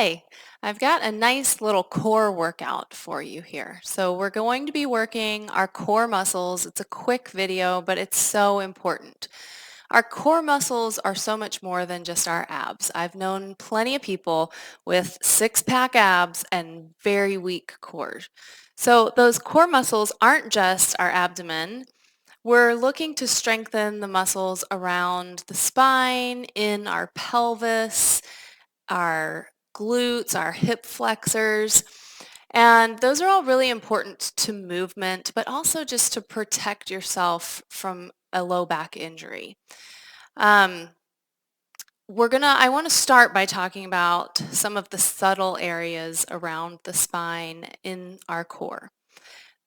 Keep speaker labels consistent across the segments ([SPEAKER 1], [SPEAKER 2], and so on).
[SPEAKER 1] Hi, I've got a nice little core workout for you here. So we're going to be working our core muscles. It's a quick video, but it's so important. Our core muscles are so much more than just our abs. I've known plenty of people with six-pack abs and very weak cores. So those core muscles aren't just our abdomen. We're looking to strengthen the muscles around the spine, in our pelvis, our glutes, our hip flexors. And those are all really important to movement, but also just to protect yourself from a low back injury. Um, I want to start by talking about some of the subtle areas around the spine in our core.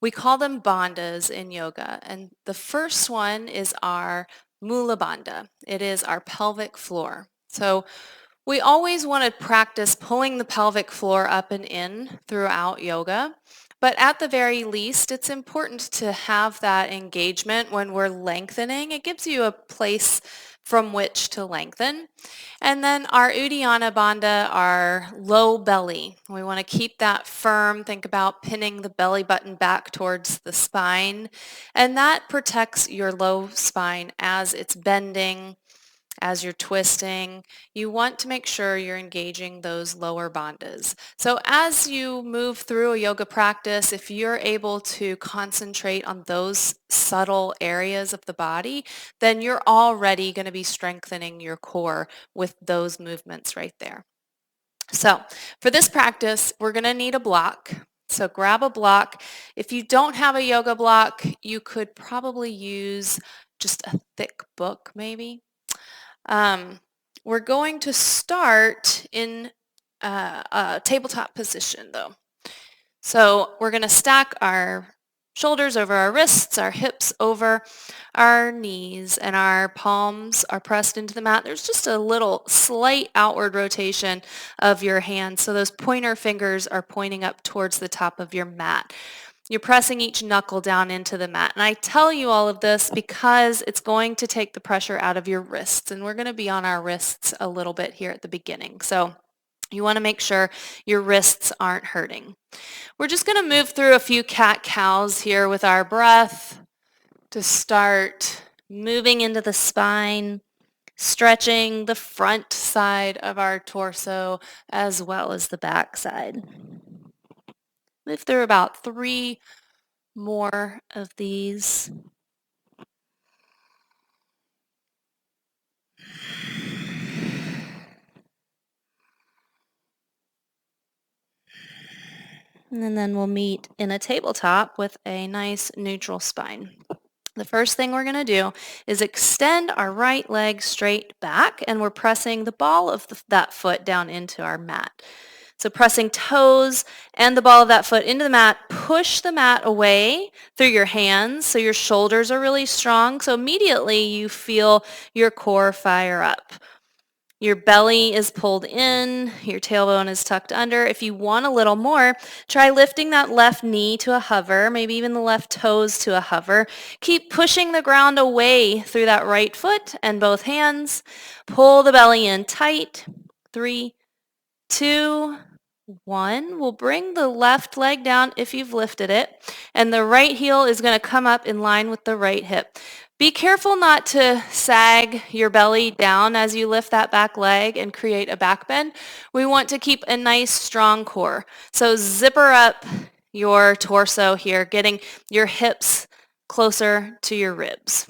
[SPEAKER 1] We call them bandhas in yoga, and the first one is our mula bandha. It is our pelvic floor. So we always want to practice pulling the pelvic floor up and in throughout yoga, but at the very least, it's important to have that engagement when we're lengthening. It gives you a place from which to lengthen. And then our Uddiyana Bandha, our low belly. We want to keep that firm. Think about pinning the belly button back towards the spine, and that protects your low spine as it's bending, as you're twisting. You want to make sure you're engaging those lower bandhas. So as you move through a yoga practice, if you're able to concentrate on those subtle areas of the body, then you're already going to be strengthening your core with those movements right there. So for this practice, we're going to need a block. So grab a block. If you don't have a yoga block, you could probably use just a thick book maybe. Um, we're going to start in a tabletop position though. So we're going to stack our shoulders over our wrists, our hips over our knees, and our palms are pressed into the mat. There's just a little slight outward rotation of your hands. So those pointer fingers are pointing up towards the top of your mat. You're pressing each knuckle down into the mat. And I tell you all of this because it's going to take the pressure out of your wrists. And we're going to be on our wrists a little bit here at the beginning. So you want to make sure your wrists aren't hurting. We're just going to move through a few cat-cows here with our breath to start moving into the spine, stretching the front side of our torso as well as the back side. Move through about 3 more of these. And then we'll meet in a tabletop with a nice neutral spine. The first thing we're going to do is extend our right leg straight back, and we're pressing the ball of that foot down into our mat. So pressing toes and the ball of that foot into the mat, push the mat away through your hands so your shoulders are really strong. So immediately you feel your core fire up. Your belly is pulled in, your tailbone is tucked under. If you want a little more, try lifting that left knee to a hover, maybe even the left toes to a hover. Keep pushing the ground away through that right foot and both hands. Pull the belly in tight. 3, 2, 1. We'll bring the left leg down if you've lifted it, and the right heel is going to come up in line with the right hip. Be careful not to sag your belly down as you lift that back leg and create a back bend. We want to keep a nice strong core. So zipper up your torso here, getting your hips closer to your ribs.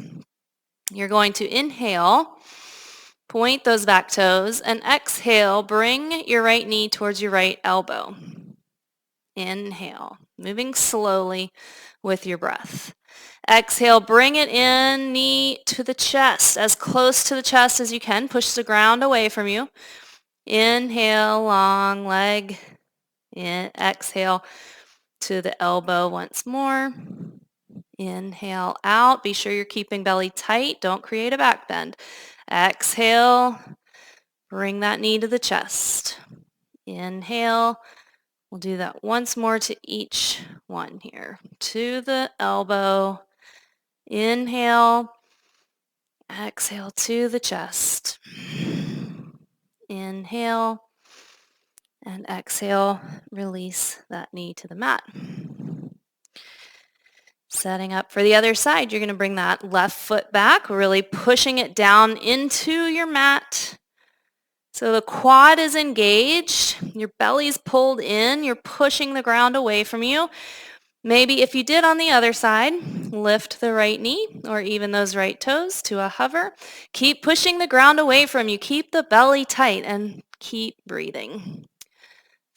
[SPEAKER 1] You're going to inhale, point those back toes, and exhale, bring your right knee towards your right elbow. Inhale, moving slowly with your breath. Exhale, bring it in, knee to the chest, as close to the chest as you can. Push the ground away from you. Inhale, long leg. Exhale to the elbow once more. Inhale out. Be sure you're keeping belly tight. Don't create a back bend. Exhale, bring that knee to the chest. Inhale. We'll do that once more to each one here. To the elbow. Inhale. Exhale to the chest. Inhale. And exhale, release that knee to the mat. Setting up for the other side, you're going to bring that left foot back, really pushing it down into your mat. So the quad is engaged, your belly's pulled in, you're pushing the ground away from you. Maybe if you did on the other side, lift the right knee or even those right toes to a hover. Keep pushing the ground away from you. Keep the belly tight and keep breathing.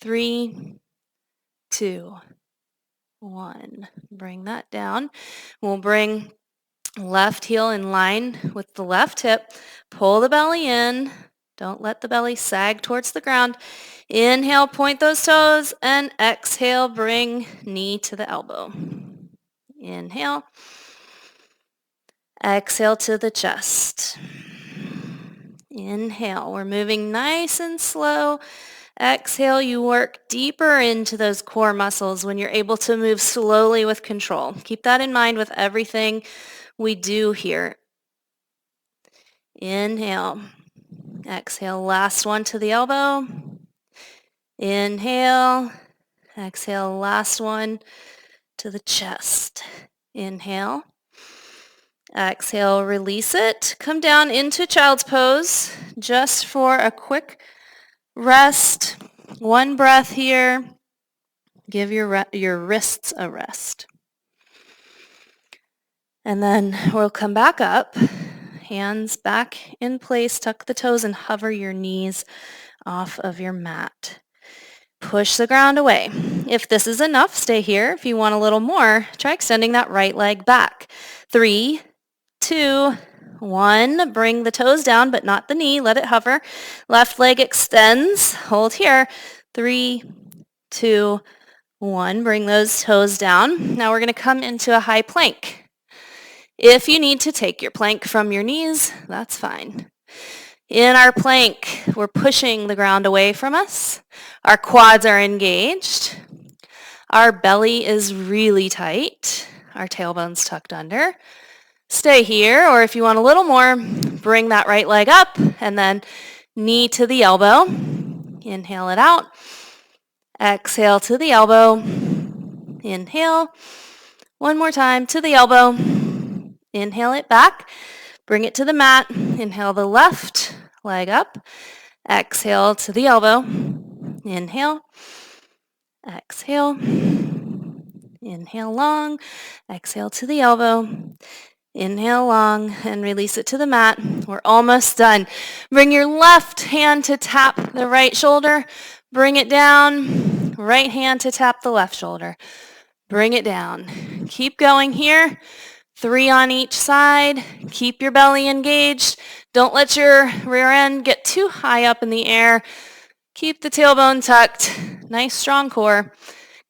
[SPEAKER 1] 3, 2, 1. Bring that down. We'll bring left heel in line with the left hip. Pull the belly in. Don't let the belly sag towards the ground. Inhale, point those toes, and exhale, bring knee to the elbow. Inhale. Exhale to the chest. Inhale. We're moving nice and slow. Exhale, you work deeper into those core muscles when you're able to move slowly with control. Keep that in mind with everything we do here. Inhale. Exhale, last one to the elbow. Inhale. Exhale, last one to the chest. Inhale. Exhale, release it. Come down into child's pose just for a quick rest. One breath here. Give your wrists a rest. And then we'll come back up. Hands back in place. Tuck the toes and hover your knees off of your mat. Push the ground away. If this is enough, stay here. If you want a little more, try extending that right leg back. 3, 2, 1. Bring the toes down, but not the knee. Let it hover. Left leg extends. Hold here. 3, 2, 1. Bring those toes down. Now we're going to come into a high plank. If you need to take your plank from your knees, that's fine. In our plank, we're pushing the ground away from us. Our quads are engaged. Our belly is really tight. Our tailbone's tucked under. Stay here, or if you want a little more, bring that right leg up and then knee to the elbow. Inhale it out. Exhale to the elbow. Inhale. One more time to the elbow. Inhale it back. Bring it to the mat. Inhale the left leg up. Exhale to the elbow. Inhale. Exhale. Inhale long. Exhale to the elbow. Inhale long and release it to the mat. We're almost done. Bring your left hand to tap the right shoulder. Bring it down. Right hand to tap the left shoulder. Bring it down. Keep going here. 3 on each side. Keep your belly engaged. Don't let your rear end get too high up in the air. Keep the tailbone tucked. Nice strong core.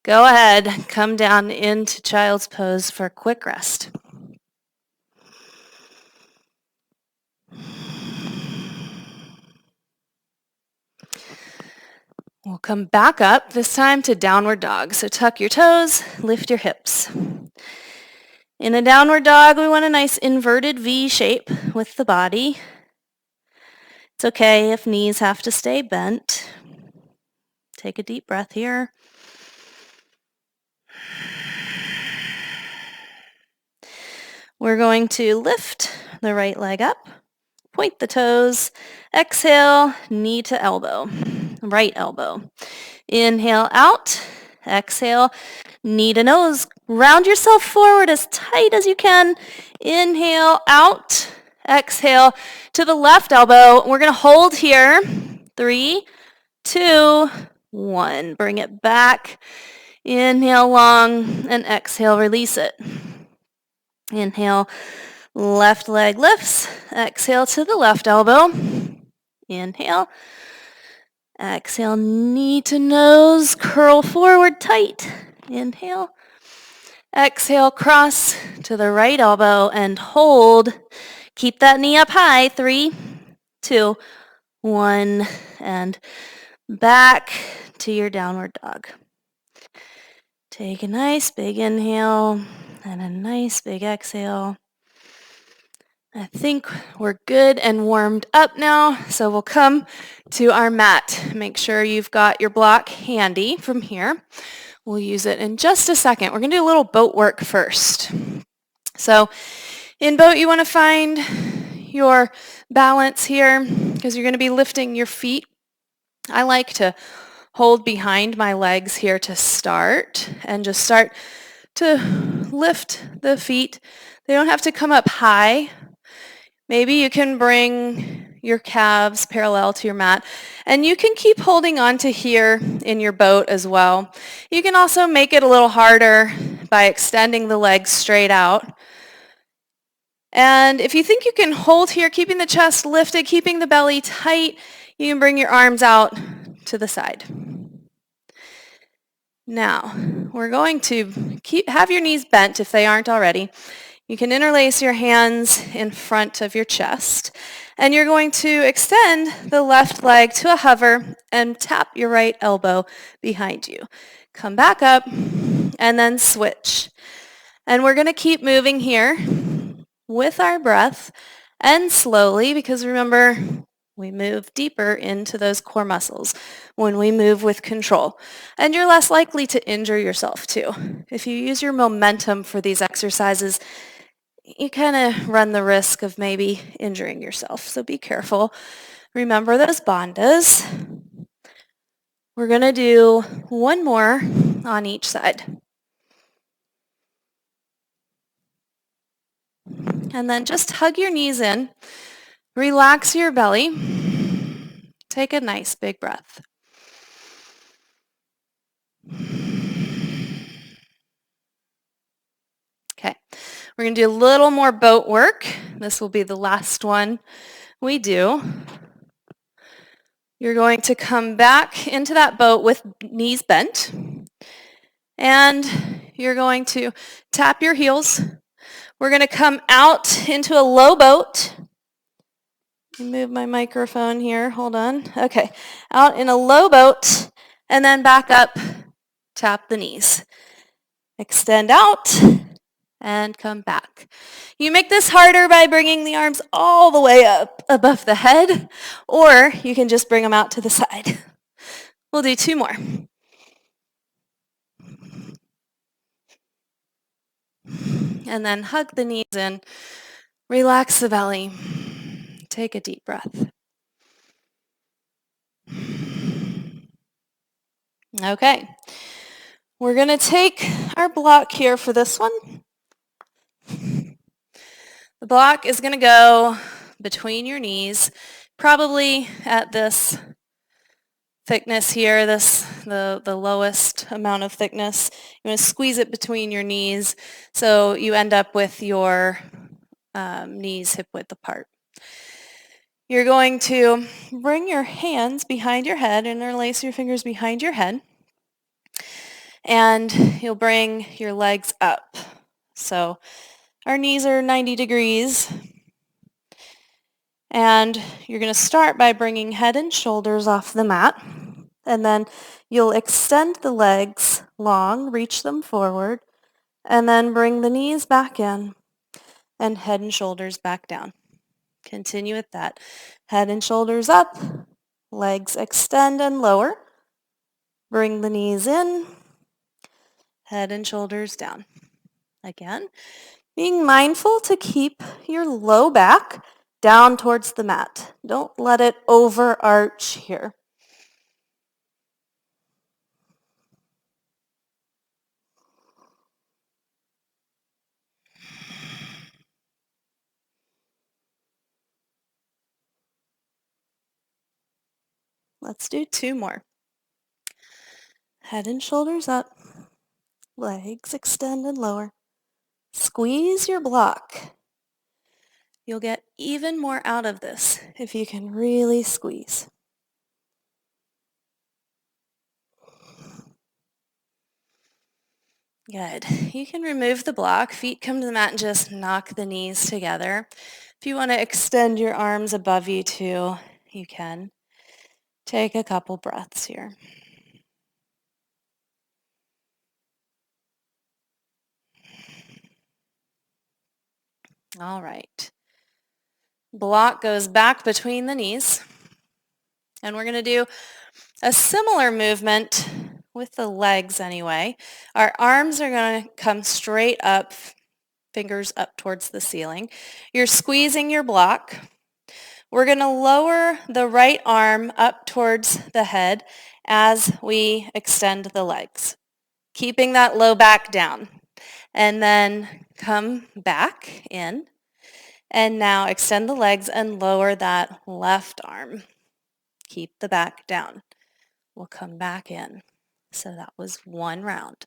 [SPEAKER 1] Go ahead. Come down into child's pose for a quick rest. We'll come back up, this time to downward dog. So tuck your toes, lift your hips. In a downward dog, we want a nice inverted V shape with the body. It's okay if knees have to stay bent. Take a deep breath here. We're going to lift the right leg up, point the toes, exhale, knee to elbow, right elbow. Inhale out, exhale, knee to nose. Round yourself forward as tight as you can. Inhale out, exhale to the left elbow. We're going to hold here. 3, 2, 1. Bring it back. Inhale long and exhale, release it. Inhale, left leg lifts. Exhale to the left elbow. Inhale. Exhale, knee to nose, curl forward tight. Inhale. Exhale, cross to the right elbow and hold. Keep that knee up high. 3, 2, 1, and back to your downward dog. Take a nice big inhale and a nice big exhale. I think we're good and warmed up now, so we'll come to our mat. Make sure you've got your block handy from here. We'll use it in just a second. We're going to do a little boat work first. So in boat, you want to find your balance here because you're going to be lifting your feet. I like to hold behind my legs here to start and just start to lift the feet. They don't have to come up high. Maybe you can bring your calves parallel to your mat, and you can keep holding on to here in your boat as well. You can also make it a little harder by extending the legs straight out. And if you think you can hold here, keeping the chest lifted, keeping the belly tight, you can bring your arms out to the side. Now, we're going to have your knees bent if they aren't already. You can interlace your hands in front of your chest, and you're going to extend the left leg to a hover and tap your right elbow behind you. Come back up and then switch. And we're going to keep moving here with our breath and slowly, because remember, we move deeper into those core muscles when we move with control. And you're less likely to injure yourself too. If you use your momentum for these exercises, you kind of run the risk of maybe injuring yourself. So be careful. Remember those bandhas. We're going to do one more on each side. And then just hug your knees in. Relax your belly. Take a nice big breath. Okay, we're going to do a little more boat work. This will be the last one we do. You're going to come back into that boat with knees bent. And you're going to tap your heels. We're going to come out into a low boat. Move my microphone here. Hold on. Okay. Out in a low boat and then back up. Tap the knees. Extend out and come back. You make this harder by bringing the arms all the way up above the head, or you can just bring them out to the side. We'll do two more. And then hug the knees in. Relax the belly. Take a deep breath. Okay. We're going to take our block here for this one. The block is going to go between your knees, probably at this thickness here, the lowest amount of thickness. You want to squeeze it between your knees so you end up with your knees hip width apart. You're going to bring your hands behind your head, interlace your fingers behind your head, and you'll bring your legs up. So our knees are 90 degrees. And you're going to start by bringing head and shoulders off the mat. And then you'll extend the legs long, reach them forward, and then bring the knees back in and head and shoulders back down. Continue with that. Head and shoulders up, legs extend and lower. Bring the knees in, head and shoulders down. Again, being mindful to keep your low back down towards the mat. Don't let it overarch here. Let's do two more. Head and shoulders up, legs extend and lower. Squeeze your block. You'll get even more out of this if you can really squeeze. Good. You can remove the block, feet come to the mat and just knock the knees together. If you want to extend your arms above you too, you can. Take a couple breaths here. All right. Block goes back between the knees. And we're going to do a similar movement with the legs anyway. Our arms are going to come straight up, fingers up towards the ceiling. You're squeezing your block. We're going to lower the right arm up towards the head as we extend the legs, keeping that low back down. And then come back in. And now extend the legs and lower that left arm. Keep the back down. We'll come back in. So that was one round.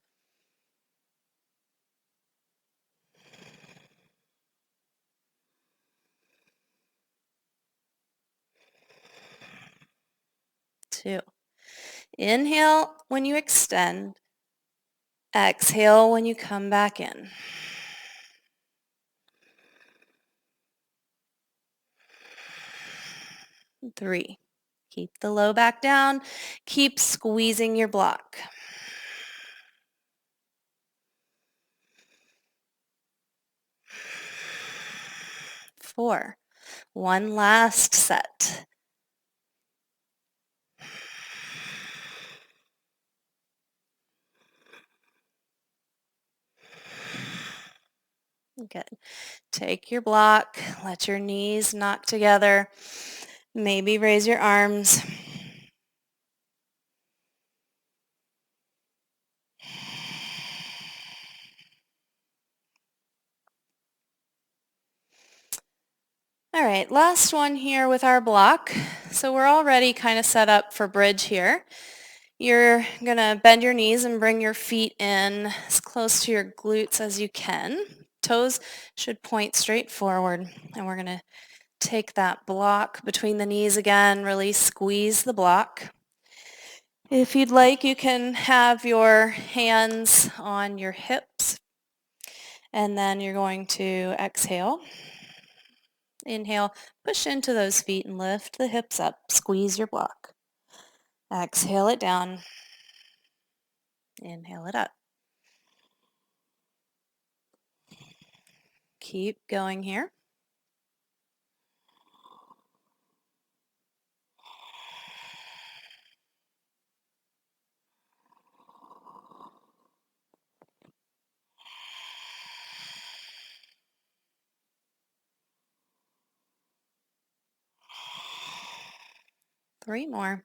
[SPEAKER 1] Two. Inhale when you extend. Exhale when you come back in. Three. Keep the low back down. Keep squeezing your block. Four. One last set. Good. Take your block. Let your knees knock together. Maybe raise your arms. All right, last one here with our block. So we're already kind of set up for bridge here. You're going to bend your knees and bring your feet in as close to your glutes as you can. Toes should point straight forward. And we're going to take that block between the knees again, really squeeze the block. If you'd like, you can have your hands on your hips. And then you're going to exhale. Inhale, push into those feet and lift the hips up. Squeeze your block. Exhale it down. Inhale it up. Keep going here. Three more.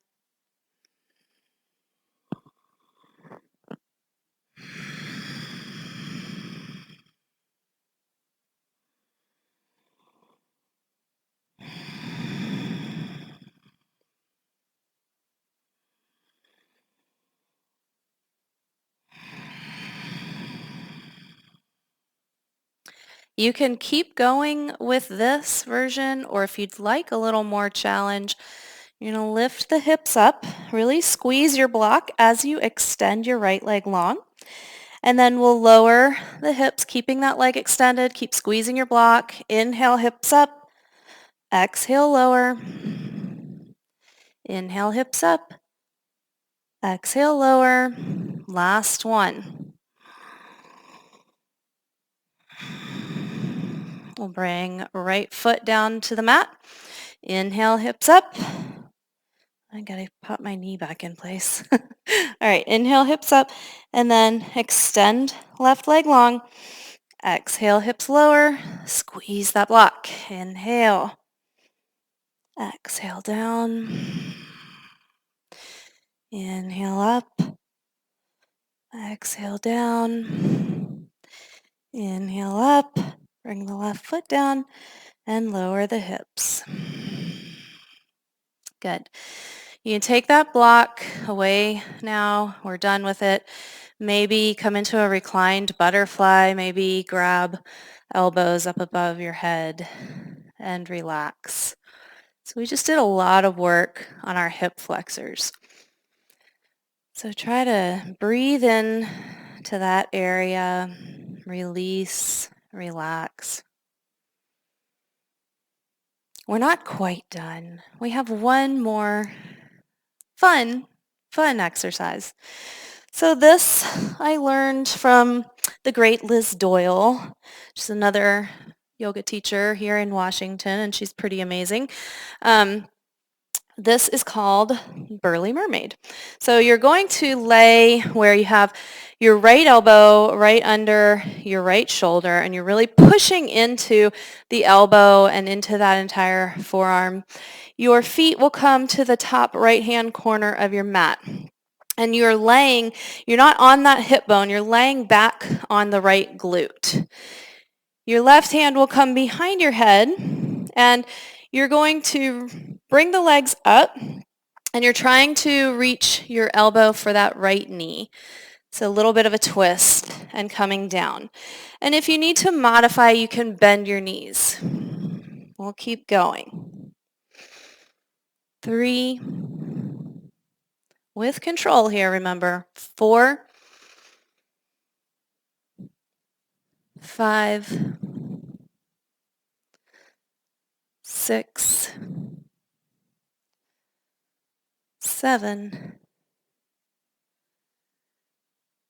[SPEAKER 1] You can keep going with this version, or if you'd like a little more challenge, you're going to lift the hips up, really squeeze your block as you extend your right leg long. And then we'll lower the hips, keeping that leg extended. Keep squeezing your block. Inhale, hips up. Exhale, lower. Inhale, hips up. Exhale, lower. Last one. We'll bring right foot down to the mat. Inhale, hips up. I gotta pop my knee back in place. All right, inhale, hips up, and then extend left leg long. Exhale, hips lower. Squeeze that block. Inhale. Exhale down. Inhale up. Exhale down. Inhale up. Bring the left foot down and lower the hips. Good. You can take that block away now. We're done with it. Maybe come into a reclined butterfly. Maybe grab elbows up above your head and relax. So we just did a lot of work on our hip flexors. So try to breathe in to that area, release, relax. We're not quite done. We have one more fun exercise. So this I learned from the great Liz Doyle. She's another yoga teacher here in Washington, and she's pretty amazing. Um, this is called Burly Mermaid. So you're going to lay where you have your right elbow right under your right shoulder, and you're really pushing into the elbow and into that entire forearm. Your feet will come to the top right-hand corner of your mat. And you're not on that hip bone, you're laying back on the right glute. Your left hand will come behind your head, and you're going to bring the legs up, and you're trying to reach your elbow for that right knee. So a little bit of a twist and coming down. And if you need to modify, you can bend your knees. We'll keep going. 3, with control here, remember. 4, 5, 6, 7,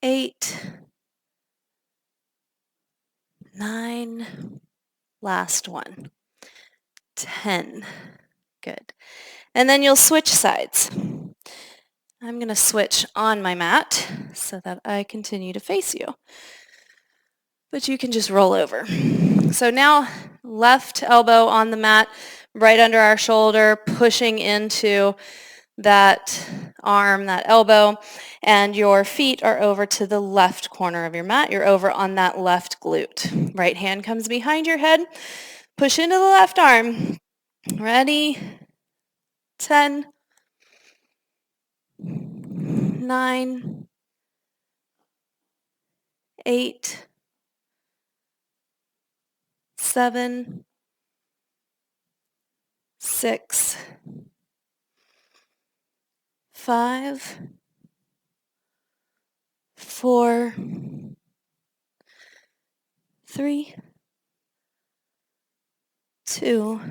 [SPEAKER 1] 8, 9, last one, 10. Good. And then you'll switch sides. I'm going to switch on my mat so that I continue to face you. But you can just roll over. So now left elbow on the mat, right under our shoulder, pushing into that arm, that elbow, and your feet are over to the left corner of your mat. You're over on that left glute. Right hand comes behind your head. Push into the left arm. Ready? 10, 9, 8, 7, 6, 5, 4, 3, 2,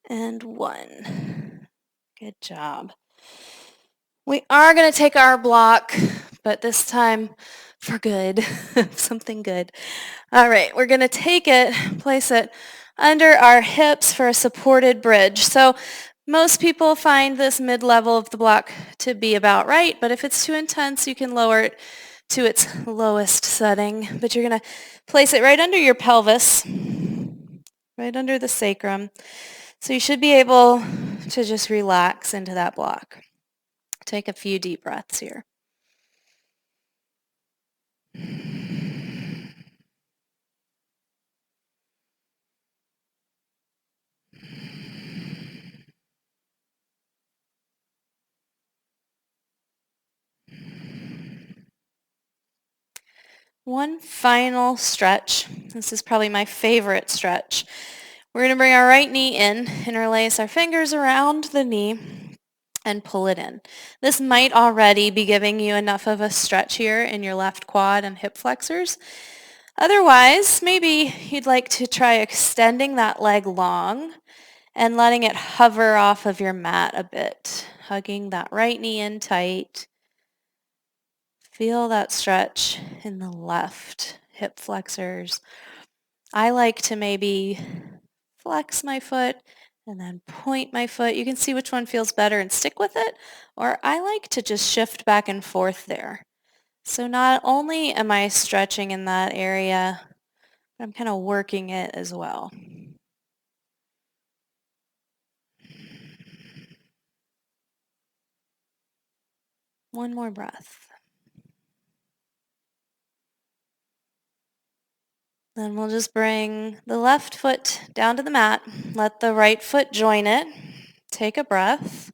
[SPEAKER 1] and 1. Good job. We are going to take our block, but this time for good, something good. All right, we're going to take it, place it under our hips for a supported bridge. So most people find this mid-level of the block to be about right, but if it's too intense, you can lower it to its lowest setting. But you're going to place it right under your pelvis, right under the sacrum. So you should be able to just relax into that block. Take a few deep breaths here. One final stretch. This is probably my favorite stretch. We're going to bring our right knee in, interlace our fingers around the knee, and pull it in. This might already be giving you enough of a stretch here in your left quad and hip flexors. Otherwise, maybe you'd like to try extending that leg long and letting it hover off of your mat a bit, hugging that right knee in tight. Feel that stretch in the left hip flexors. I like to maybe flex my foot and then point my foot. You can see which one feels better and stick with it, or I like to just shift back and forth there. So not only am I stretching in that area, but I'm kind of working it as well. One more breath. Then we'll just bring the left foot down to the mat. Let the right foot join it. Take a breath.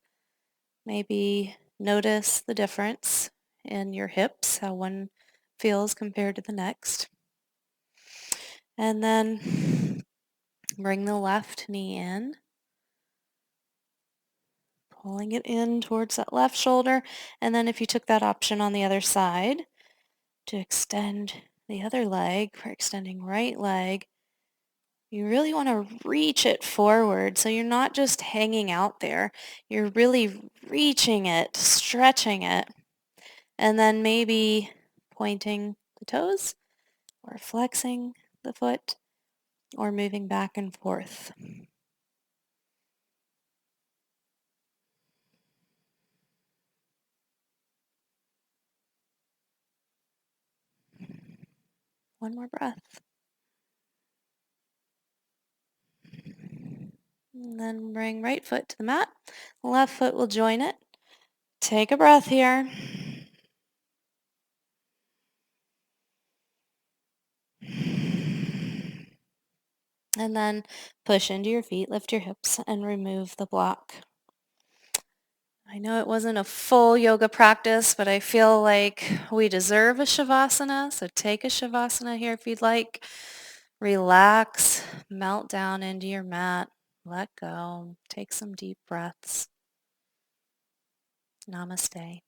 [SPEAKER 1] Maybe notice the difference in your hips, how one feels compared to the next. And then bring the left knee in, pulling it in towards that left shoulder. And then if you took that option on the other side to extend the other leg, for extending right leg, you really want to reach it forward so you're not just hanging out there. You're really reaching it, stretching it, and then maybe pointing the toes or flexing the foot or moving back and forth. One more breath. And then bring right foot to the mat. Left foot will join it. Take a breath here. And then push into your feet, lift your hips, and remove the block. I know it wasn't a full yoga practice, but I feel like we deserve a shavasana. So take a shavasana here if you'd like. Relax, melt down into your mat, let go, take some deep breaths. Namaste.